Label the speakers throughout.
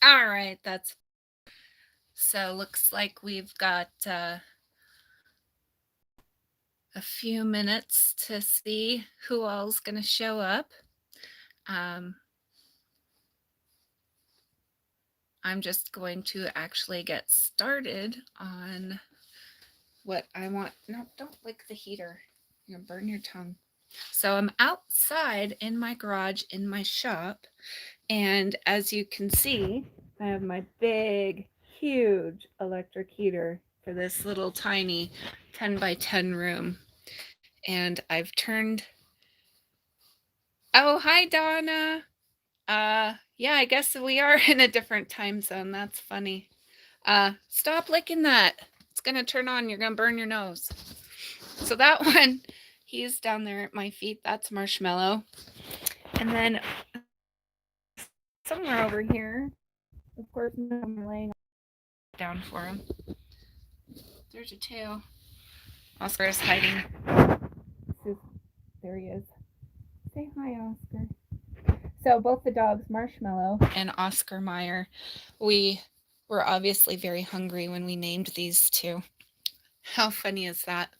Speaker 1: All right, that's so looks like we've got a few minutes to see who all's going to show up. Um, I'm just going to actually get started on what I want. No, don't lick the heater. You're going to burn your tongue. So I'm outside in my garage in my shop, and as you can see, I have my big, huge electric heater for this little tiny 10 by 10 room. And I've turned. Oh, hi, Donna. Yeah, I guess we are in a different time zone. That's funny. Stop licking that. It's gonna turn on. You're gonna burn your nose. So that one, he's down there at my feet. That's Marshmallow. And then somewhere over here, of course, I'm laying down for him. There's a tail. Oscar is hiding. There he is. Say hi, Oscar. So both the dogs, Marshmallow and Oscar Mayer, we were obviously very hungry when we named these two. How funny is that?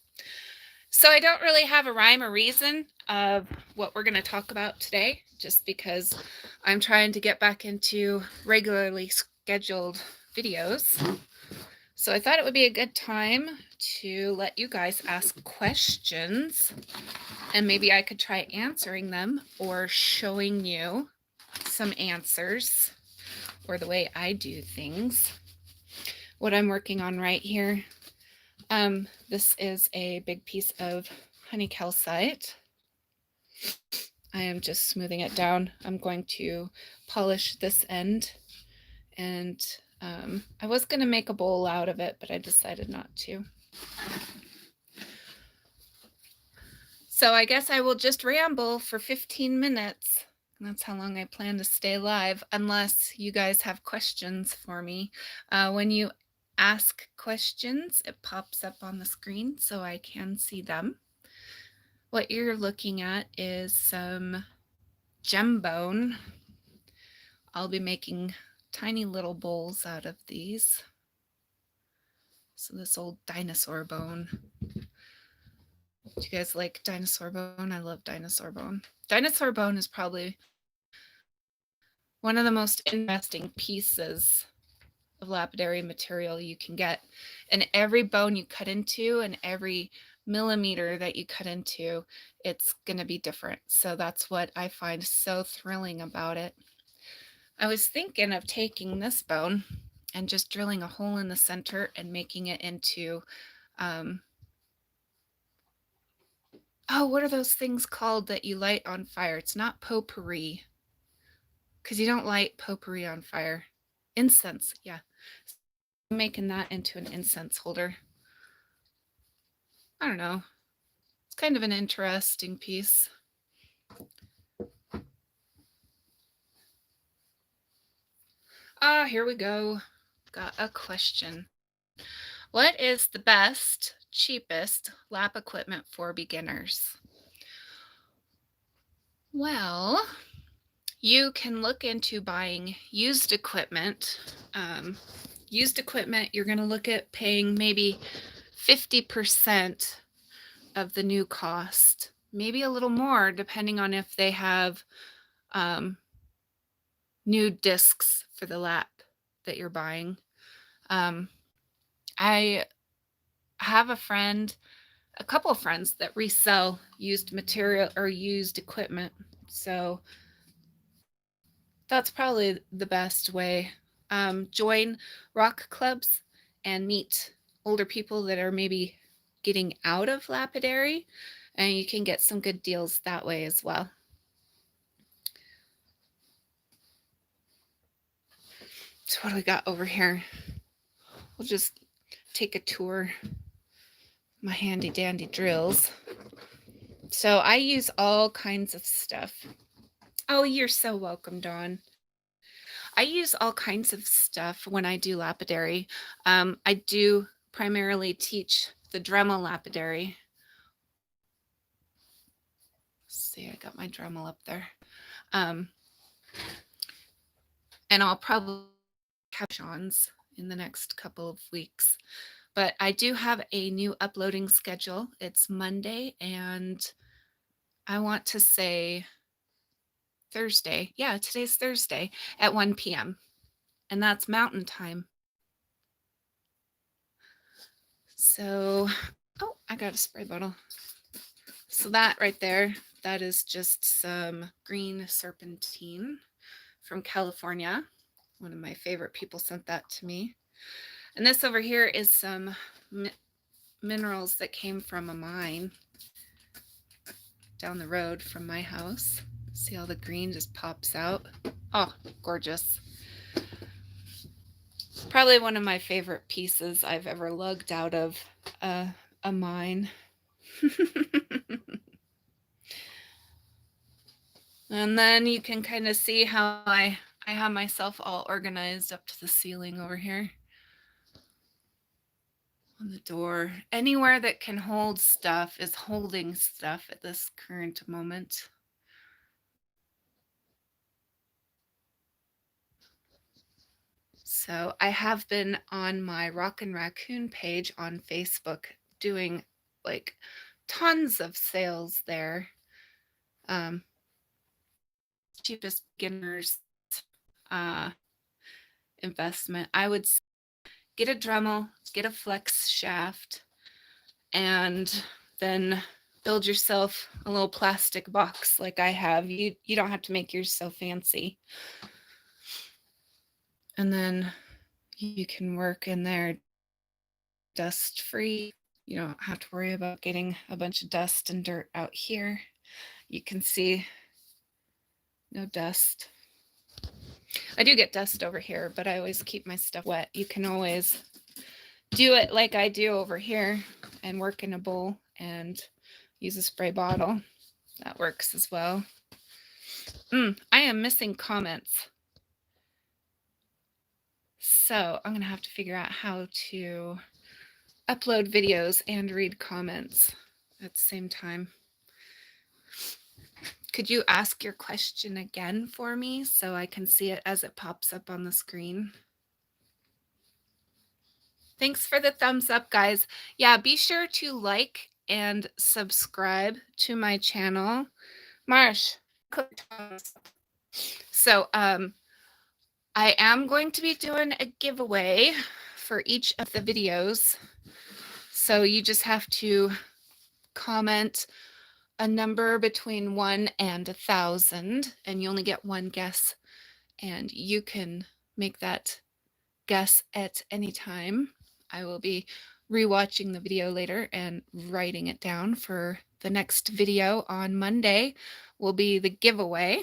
Speaker 1: So I don't really have a rhyme or reason of what we're going to talk about today, just because I'm trying to get back into regularly scheduled videos. So I thought it would be a good time to let you guys ask questions, and maybe I could try answering them or showing you some answers or the way I do things. What I'm working on right here, this is a big piece of honey calcite. I am just smoothing it down. I'm going to polish this end, and I was going to make a bowl out of it, but I decided not to. So I guess I will just ramble for 15 minutes. That's how long I plan to stay live, unless you guys have questions for me. When you ask questions, it pops up on the screen so I can see them. What you're looking at is some gem bone. I'll be making tiny little bowls out of these. So this old dinosaur bone. Do you guys like dinosaur bone? I love dinosaur bone. Dinosaur bone is probably one of the most interesting pieces of lapidary material you can get. And every bone you cut into and every millimeter that you cut into, it's going to be different. So that's what I find so thrilling about it. I was thinking of taking this bone and just drilling a hole in the center and making it into, what are those things called that you light on fire? It's not potpourri, because you don't light potpourri on fire. Incense, yeah. I'm making that into an incense holder. I don't know. It's kind of an interesting piece. Here we go. Got a question. What is the best, cheapest lap equipment for beginners? Well, you can look into buying used equipment. Used equipment, you're going to look at paying maybe 50% of the new cost, maybe a little more depending on if they have new discs for the lap that you're buying. I have a couple of friends that resell used material or used equipment. So that's probably the best way. Join rock clubs and meet older people that are maybe getting out of lapidary, and you can get some good deals that way as well. So what do we got over here? We'll just take a tour. My handy dandy drills. So I use all kinds of stuff. Oh, you're so welcome, Dawn. I use all kinds of stuff when I do lapidary. I do primarily teach the Dremel lapidary. Let's see, I got my Dremel up there. And I'll probably captions in the next couple of weeks. But I do have a new uploading schedule. It's Monday and I want to say Thursday. Yeah, today's Thursday at 1 p.m. And that's Mountain Time. So, oh, I got a spray bottle. So that right there, that is just some green serpentine from California. One of my favorite people sent that to me. And this over here is some minerals that came from a mine down the road from my house. See how the green just pops out? Oh, gorgeous. Probably one of my favorite pieces I've ever lugged out of a mine. And then you can kind of see how I have myself all organized up to the ceiling over here. On the door. Anywhere that can hold stuff is holding stuff at this current moment. So I have been on my Rockin' Raccoon page on Facebook doing like tons of sales there. Cheapest beginners investment. I would get a Dremel, get a flex shaft, and then build yourself a little plastic box like I have. You don't have to make yours so fancy. And then you can work in there dust free. You don't have to worry about getting a bunch of dust and dirt out here. You can see no dust. I do get dust over here, but I always keep my stuff wet. You can always do it like I do over here and work in a bowl and use a spray bottle. That works as well. I am missing comments. So I'm going to have to figure out how to upload videos and read comments at the same time. Could you ask your question again for me so I can see it as it pops up on the screen? Thanks for the thumbs up, guys. Yeah, be sure to like and subscribe to my channel. Marsh. So I am going to be doing a giveaway for each of the videos. So you just have to comment a number between 1 and 1,000, and you only get one guess, and you can make that guess at any time. I will be rewatching the video later and writing it down for the next video on Monday will be the giveaway.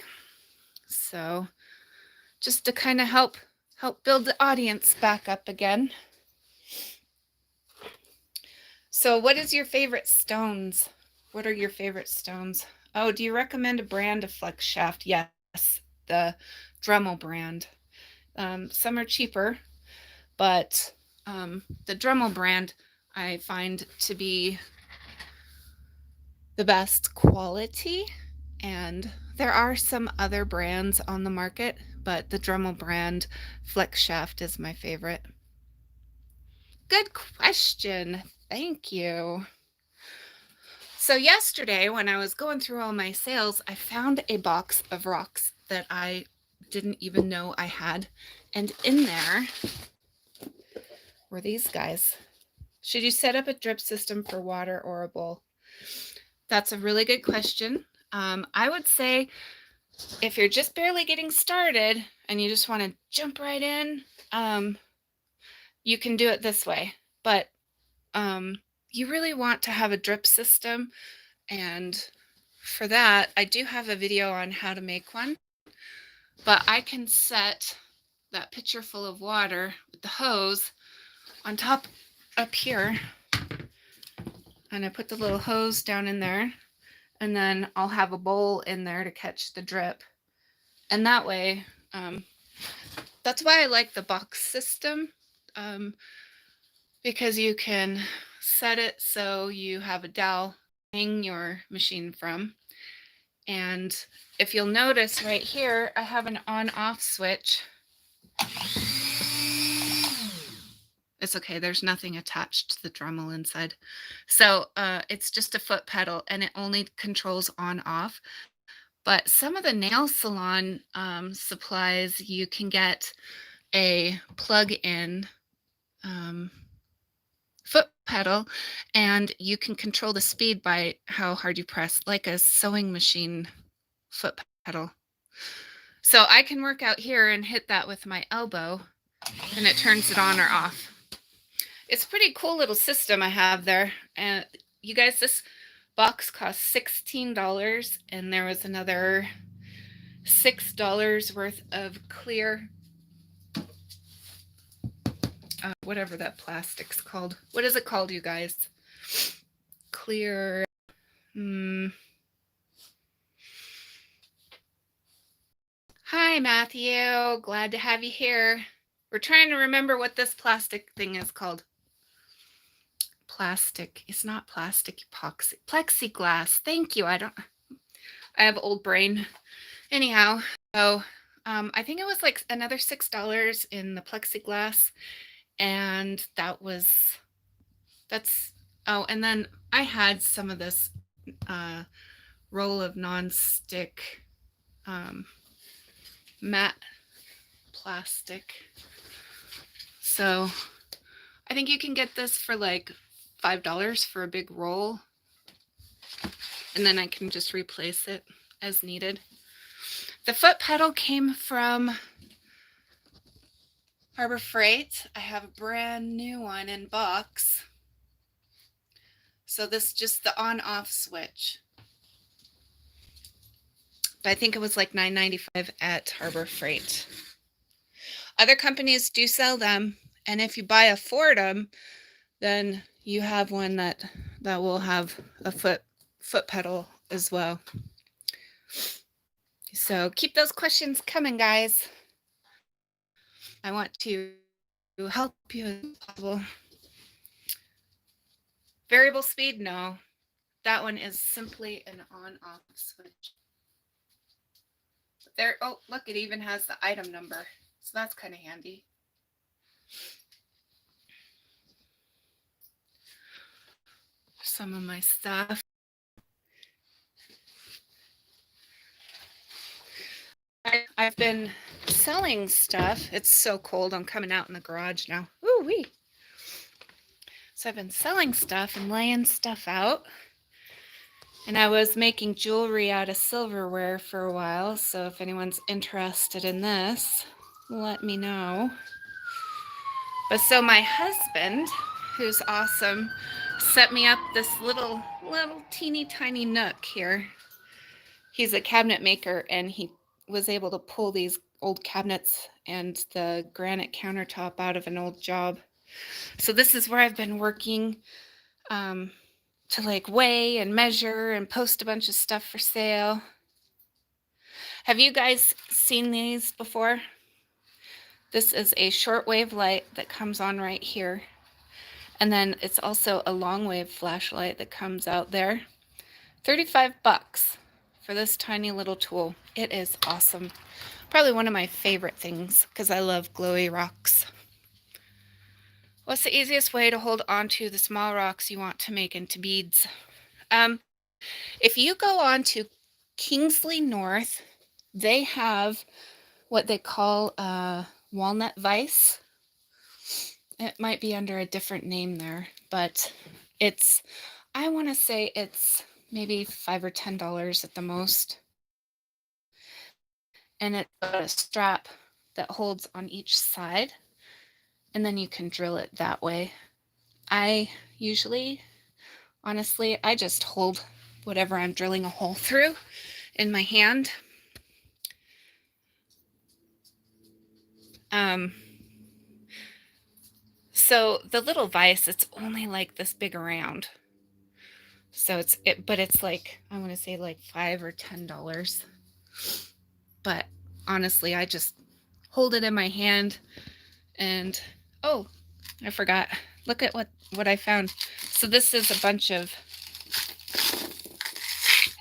Speaker 1: So just to kind of help build the audience back up again. So what is your favorite stones? What are your favorite stones? Oh, do you recommend a brand of flex shaft? Yes, the Dremel brand. Some are cheaper, but the Dremel brand I find to be the best quality. And there are some other brands on the market, but the Dremel brand flex shaft is my favorite. Good question. Thank you. So yesterday when I was going through all my sales, I found a box of rocks that I didn't even know I had. And in there were these guys. Should you set up a drip system for water or a bowl? That's a really good question. I would say if you're just barely getting started and you just want to jump right in, you can do it this way. But you really want to have a drip system, and for that I do have a video on how to make one, but I can set that pitcher full of water with the hose on top up here, and I put the little hose down in there, and then I'll have a bowl in there to catch the drip. And that way, that's why I like the box system, because you can set it so you have a dowel hang your machine from. And if you'll notice right here, I have an on-off switch. It's okay. There's nothing attached to the Dremel inside. So it's just a foot pedal and it only controls on off. But some of the nail salon supplies, you can get a plug-in foot pedal and you can control the speed by how hard you press, like a sewing machine foot pedal. So I can work out here and hit that with my elbow and it turns it on or off. It's a pretty cool little system I have there. And you guys, this box cost $16 and there was another $6 worth of clear, whatever that plastic's called. What is it called, you guys? Clear. Hi, Matthew. Glad to have you here. We're trying to remember what this plastic thing is called. Plastic. It's not plastic, epoxy. Plexiglass. Thank you. I have old brain. Anyhow, so I think it was like another $6 in the plexiglass. And oh, and then I had some of this roll of non-stick matte plastic. So I think you can get this for like $5 for a big roll. And then I can just replace it as needed. The foot pedal came from Harbor Freight. I have a brand new one in box. So this is just the on-off switch. But I think it was like $9.95 at Harbor Freight. Other companies do sell them, and if you buy a Fordham, then you have one that will have a foot pedal as well. So keep those questions coming, guys. I want to help you as possible. Variable speed? No. That one is simply an on-off switch. There, oh, look, it even has the item number. So that's kind of handy. Some of my stuff. I've been selling stuff. It's so cold. I'm coming out in the garage now. Ooh wee. So I've been selling stuff and laying stuff out. And I was making jewelry out of silverware for a while. So if anyone's interested in this, let me know. But so my husband, who's awesome, set me up this little teeny tiny nook here. He's a cabinet maker and he was able to pull these old cabinets and the granite countertop out of an old job. So this is where I've been working to like weigh and measure and post a bunch of stuff for sale. Have you guys seen these before? This is a shortwave light that comes on right here. And then it's also a long wave flashlight that comes out there. $35 for this tiny little tool. It is awesome. Probably one of my favorite things because I love glowy rocks. What's the easiest way to hold on to the small rocks you want to make into beads? If you go on to Kingsley North, they have what they call a walnut vise. It might be under a different name there, but I want to say it's maybe $5 or $10 at the most. And it's got a strap that holds on each side, and then you can drill it that way. I usually, honestly, I just hold whatever I'm drilling a hole through in my hand. So the little vise, it's only like this big around. So but it's like, I want to say like $5 or $10. But honestly, I just hold it in my hand and, oh, I forgot. Look at what I found. So this is a bunch of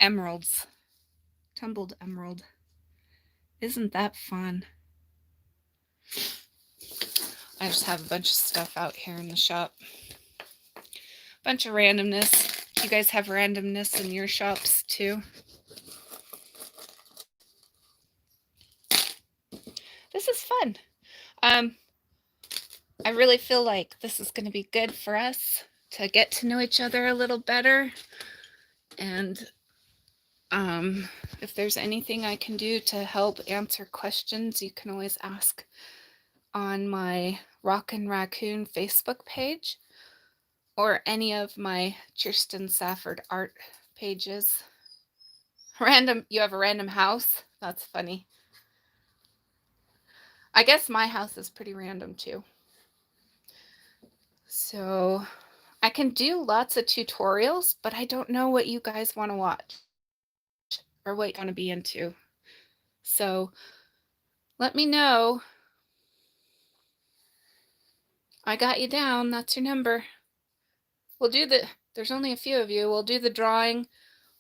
Speaker 1: emeralds, tumbled emerald. Isn't that fun? I just have a bunch of stuff out here in the shop. Bunch of randomness. You guys have randomness in your shops too? This is fun. I really feel like this is going to be good for us to get to know each other a little better. And if there's anything I can do to help answer questions, you can always ask on my Rockin' Raccoon Facebook page or any of my Kirsten Safford art pages. You have a random house? That's funny. I guess my house is pretty random too. So I can do lots of tutorials, but I don't know what you guys want to watch or what you want to be into. So let me know. I got you down. That's your number. There's only a few of you. We'll do the drawing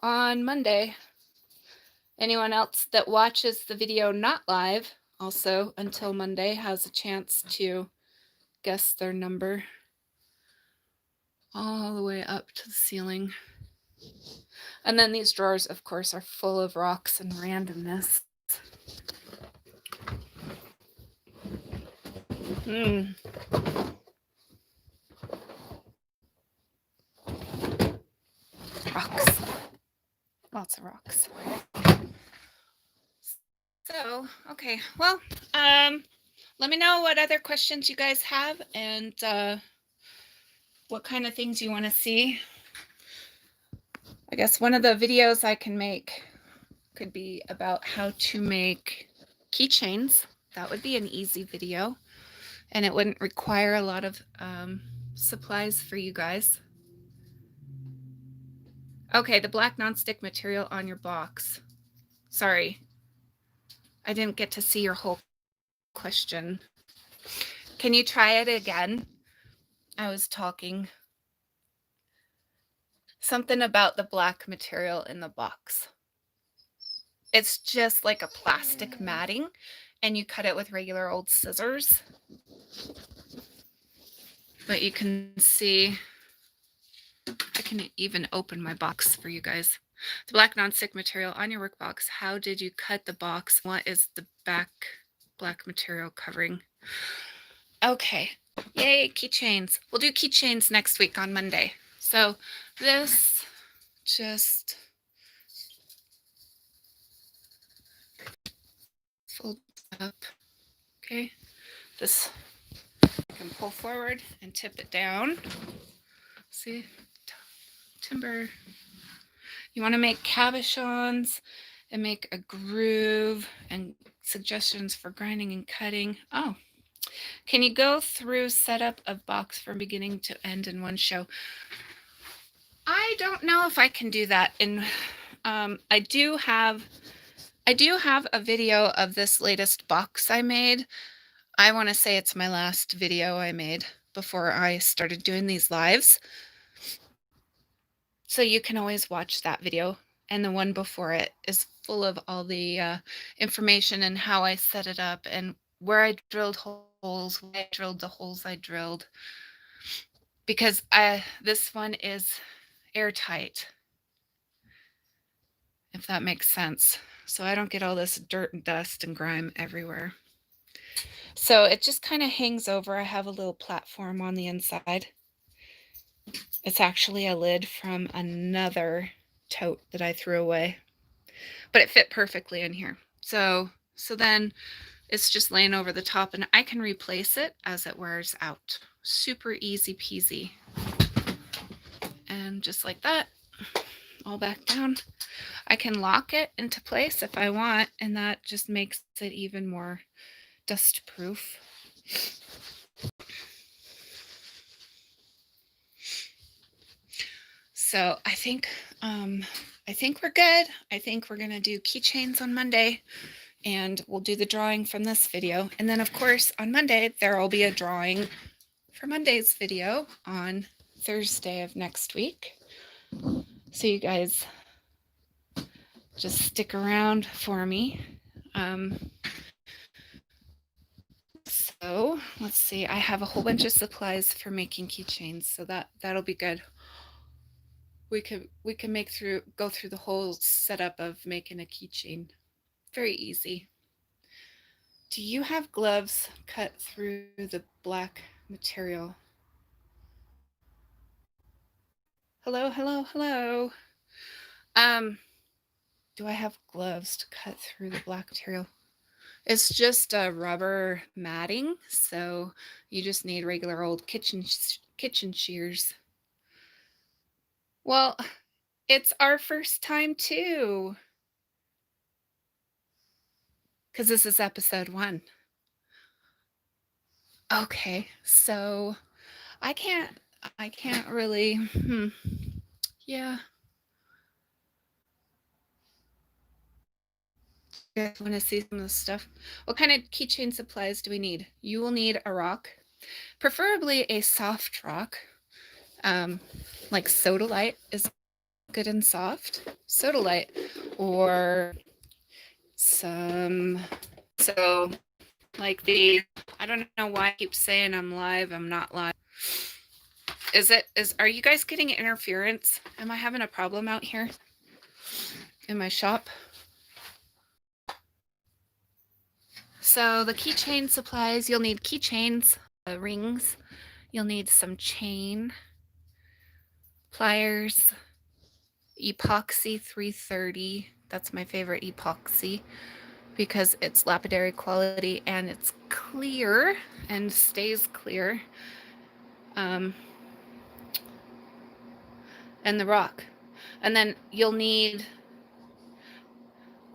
Speaker 1: on Monday. Anyone else that watches the video not live, also until Monday, has a chance to guess their number all the way up to the ceiling. And then these drawers, of course, are full of rocks and randomness. Rocks. Lots of rocks. So, okay, well, let me know what other questions you guys have and what kind of things you want to see. I guess one of the videos I can make could be about how to make keychains. That would be an easy video, and it wouldn't require a lot of supplies for you guys. Okay, the black nonstick material on your box. Sorry, I didn't get to see your whole question. Can you try it again? I was talking something about the black material in the box. It's just like a plastic matting, and you cut it with regular old scissors. But you can see, I can even open my box for you guys. The black nonstick material on your workbox. How did you cut the box? What is the back black material covering? Okay, yay, keychains. We'll do keychains next week on Monday. So this just folds up. Okay, this I can pull forward and tip it down. See, timber. You want to make cabochons and make a groove and suggestions for grinding and cutting. Oh, can you go through setup of box from beginning to end in one show? I don't know if I can do that. I do have a video of this latest box I made. I want to say it's my last video I made before I started doing these lives. So you can always watch that video, and the one before it is full of all the information and how I set it up and where I drilled holes, why I drilled the holes I drilled, because this one is airtight, if that makes sense. So I don't get all this dirt and dust and grime everywhere. So it just kind of hangs over. I have a little platform on the inside. It's actually a lid from another tote that I threw away, but it fit perfectly in here. So then it's just laying over the top, and I can replace it as it wears out. Super easy peasy. And just like that, all back down. I can lock it into place if I want, and that just makes it even more dust proof. So I think we're good. I think we're gonna do keychains on Monday, and we'll do the drawing from this video. And then of course on Monday there will be a drawing for Monday's video on Thursday of next week. So you guys just stick around for me. So let's see, I have a whole bunch of supplies for making keychains, so that'll be good. We can go through the whole setup of making a keychain. Very easy. Do you have gloves cut through the black material? Hello, hello, hello. Do I have gloves to cut through the black material? It's just a rubber matting, so you just need regular old kitchen shears. Well, it's our first time too, because this is episode 1. Okay, so I can't really, yeah. You guys want to see some of the stuff? What kind of keychain supplies do we need? You will need a rock, preferably a soft rock, like sodalite is good and soft. Sodalite, or some, so like the, I don't know why I keep saying I'm live. I'm not live. Are you guys getting interference? Am I having a problem out here in my shop? So the keychain supplies, you'll need keychains, rings, you'll need some chain, pliers, epoxy 330. That's my favorite epoxy because it's lapidary quality and it's clear and stays clear. And the rock. And then you'll need,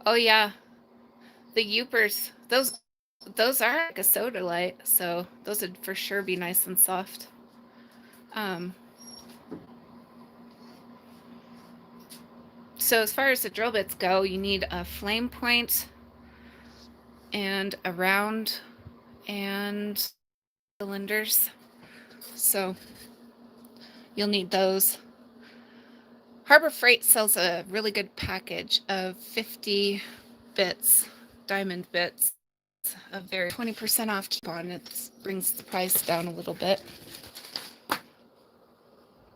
Speaker 1: oh yeah, the Yoopers. Those are like a sodalite, so those would for sure be nice and soft. So as far as the drill bits go, you need a flame point and a round and cylinders. So you'll need those. Harbor Freight sells a really good package of 50 bits, diamond bits, a very 20% off coupon. It brings the price down a little bit.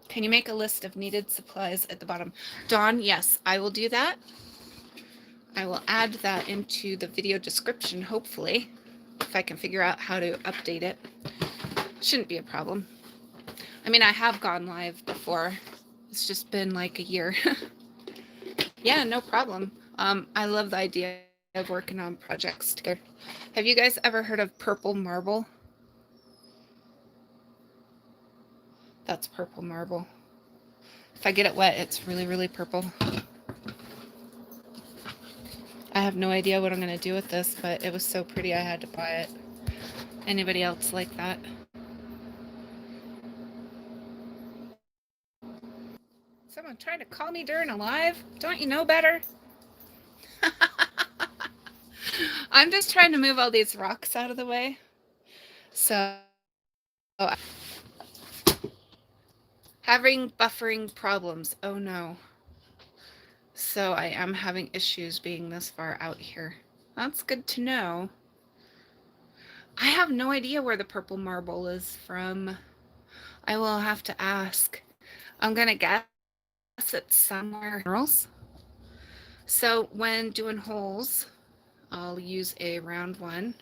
Speaker 1: Can you make a list of needed supplies at the bottom? Dawn, yes, I will do that. I will add that into the video description, hopefully, if I can figure out how to update it. Shouldn't be a problem. I mean, I have gone live before. It's just been like a year. Yeah, no problem. I love the idea of working on projects together. Have you guys ever heard of purple marble? That's purple marble. If I get it wet, it's really, really purple. I have no idea what I'm going to do with this, but it was so pretty I had to buy it. Anybody else like that? Someone trying to call me during a live? Don't you know better? I'm just trying to move all these rocks out of the way. So, having buffering problems. Oh no. So I am having issues being this far out here. That's good to know. I have no idea where the purple marble is from. I will have to ask. I'm gonna guess it's somewhere else. So when doing holes, I'll use a round one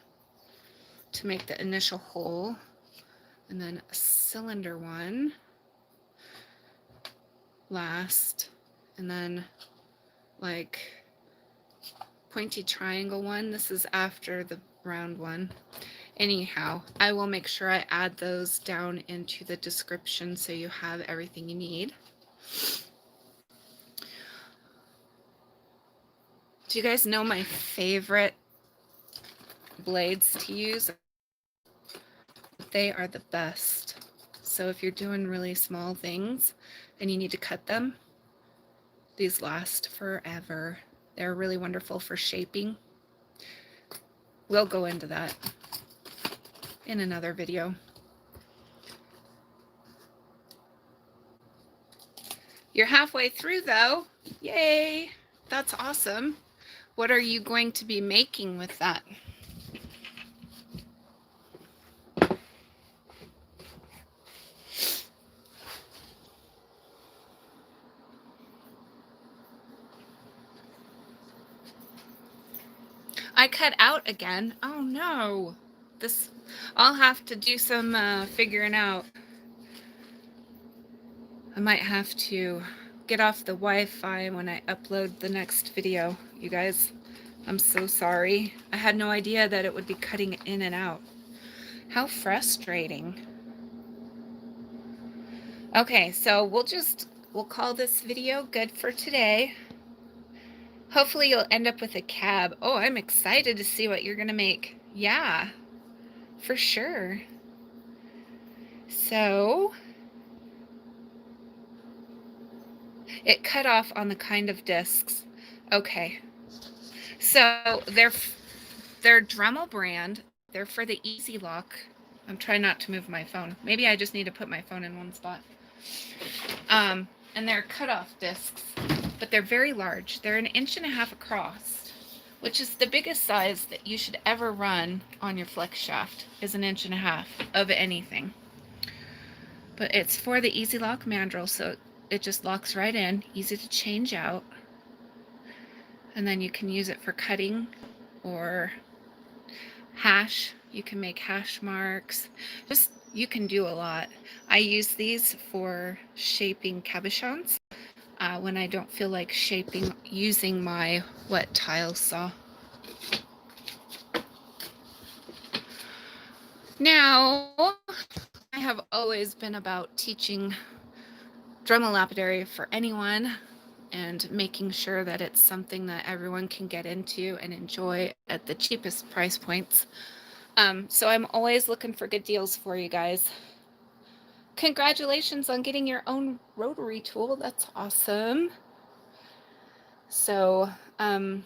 Speaker 1: to make the initial hole, and then a cylinder one last, and then like pointy triangle one. This is after the round one. Anyhow, I will make sure I add those down into the description so you have everything you need. Do you guys know my favorite blades to use? They are the best. So if you're doing really small things and you need to cut them, these last forever. They're really wonderful for shaping. We'll go into that in another video. You're halfway through though. Yay! That's awesome. What are you going to be making with that? I cut out again. Oh no. I'll have to do some figuring out. I might have to get off the Wi-Fi when I upload the next video, you guys. I'm so sorry. I had no idea that it would be cutting in and out. How frustrating. Okay, so we'll call this video good for today. Hopefully you'll end up with a cab. Oh, I'm excited to see what you're gonna make. Yeah, for sure. So it cut off on the kind of discs. Okay. So they're Dremel brand. They're for the Easy Lock. I'm trying not to move my phone. Maybe I just need to put my phone in one spot. And they're cut-off discs, but they're very large. They're 1.5 inches across, which is the biggest size that you should ever run on your flex shaft, is 1.5 inches of anything. But it's for the Easy Lock mandrel, so it just locks right in, easy to change out. And then you can use it for cutting or hash. You can make hash marks. You can do a lot. I use these for shaping cabochons when I don't feel like using my wet tile saw. Now, I have always been about teaching Dremel lapidary for anyone and making sure that it's something that everyone can get into and enjoy at the cheapest price points. So I'm always looking for good deals for you guys. Congratulations on getting your own rotary tool. That's awesome. So I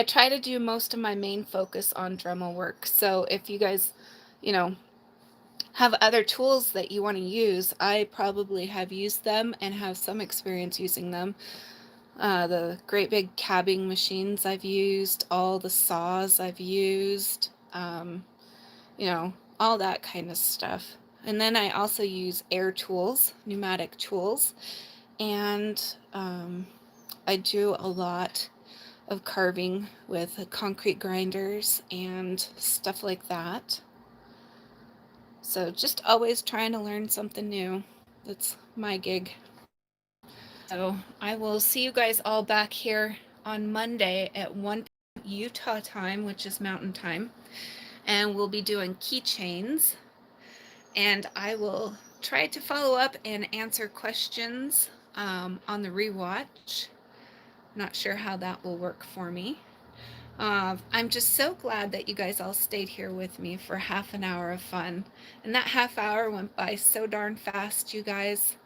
Speaker 1: try to do most of my main focus on Dremel work. So if you guys, have other tools that you want to use, I probably have used them and have some experience using them. The great big cabbing machines I've used, all the saws I've used, all that kind of stuff. And then I also use air tools, pneumatic tools, and I do a lot of carving with concrete grinders and stuff like that. So just always trying to learn something new. That's my gig. So I will see you guys all back here on Monday at 1 p.m. Utah time, which is Mountain Time. And we'll be doing keychains. And I will try to follow up and answer questions on the rewatch. Not sure how that will work for me. I'm just so glad that you guys all stayed here with me for half an hour of fun. And that half hour went by so darn fast, you guys.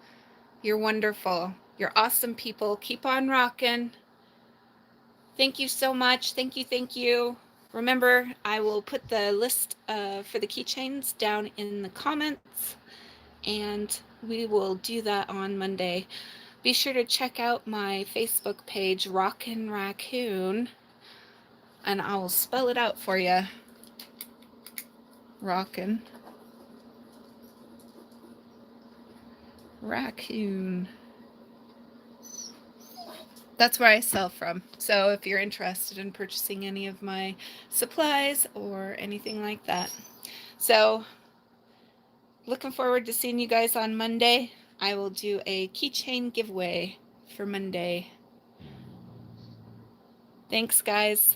Speaker 1: You're wonderful. You're awesome people. Keep on rocking. Thank you so much. Thank you, thank you. Remember, I will put the list for the keychains down in the comments, and we will do that on Monday. Be sure to check out my Facebook page, Rockin' Raccoon, and I will spell it out for you. Rockin' Raccoon. That's where I sell from. So if you're interested in purchasing any of my supplies or anything like that. So looking forward to seeing you guys on Monday. I will do a keychain giveaway for Monday. Thanks, guys.